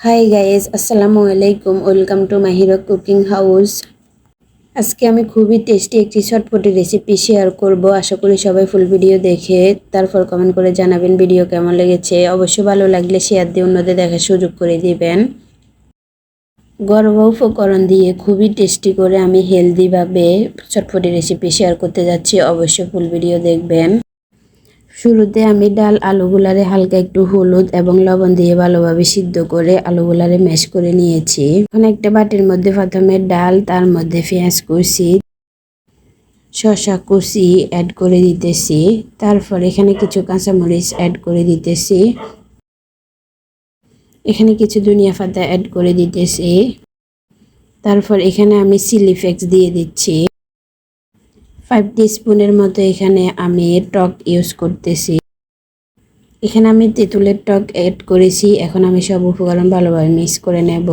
Hi guys, আসসালামু আলাইকুম। Welcome to my hero cooking house. আজকে আমি খুবই টেস্টি একটি চটপটি রেসিপি শেয়ার করব। আশা করি সবাই ফুল ভিডিও দেখে তারপর কমেন্ট করে জানাবেন ভিডিও কেমন লেগেছে। অবশ্যই ভালো লাগলে শেয়ার দিয়ে অন্যদের দেখার সুযোগ করে দিবেন। ঘরোয়া উপকরণ দিয়ে খুবই টেস্টি করে আমি হেলদিভাবে চটপটি রেসিপি শেয়ার করতে যাচ্ছি। অবশ্যই ফুল ভিডিও দেখবেন। শুরুতে আমি ডাল আলুগুলারে হালকা একটু হলুদ এবং লবণ দিয়ে ভালোভাবে সিদ্ধ করে আলুগুলারে ম্যাশ করে নিয়েছি। এখন একটা বাটির মধ্যে প্রথমে ডাল, তার মধ্যে পেঁয়াজ কুচি, শসা কুচি অ্যাড করে দিতেছি। তারপর এখানে কিছু কাঁচামরিচ অ্যাড করে দিতেছি। এখানে কিছু ধনিয়া পাতা অ্যাড করে দিতেছি। তারপর এখানে আমি চিলি ফ্লেক্স দিয়ে দিচ্ছি। 5 টিস্পুনের মতো এখানে আমি টক ইউজ করতেছি। এখানে আমি তেঁতুলের টক অ্যাড করেছি। এখন আমি সব উপকরণ ভালোভাবে মিক্স করে নেব।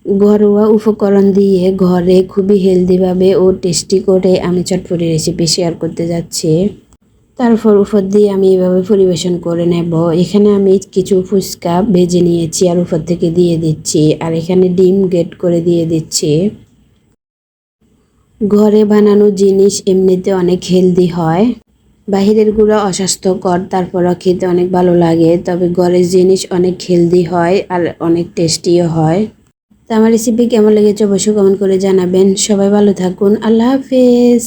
ঘরোয়া উপকরণ দিয়ে ঘরে খুবই হেলদিভাবে ও টেস্টি করে আমি চটপটি রেসিপি শেয়ার করতে যাচ্ছি। তারপর উপর দিয়ে আমি এভাবে পরিবেশন করে নেব। এখানে আমি কিছু ফুচকা ভেজে নিয়েছি আর উপর থেকে দিয়ে দিচ্ছি। আর এখানে ডিম গ্রেট করে দিয়ে দিচ্ছি। ঘরে বানানো জিনিস এমনিতে অনেক হেলদি হয়। বাহিরের গুলো অস্বাস্থ্যকর, তারপরও খেতে অনেক ভালো লাগে। তবে ঘরের জিনিস অনেক হেলদি হয় আর অনেক টেস্টিও হয়। তো আমার রেসিপি কেমন লেগেছে অবশ্যই কমেন্ট করে জানাবেন। সবাই ভালো থাকুন। আল্লাহ হাফেজ।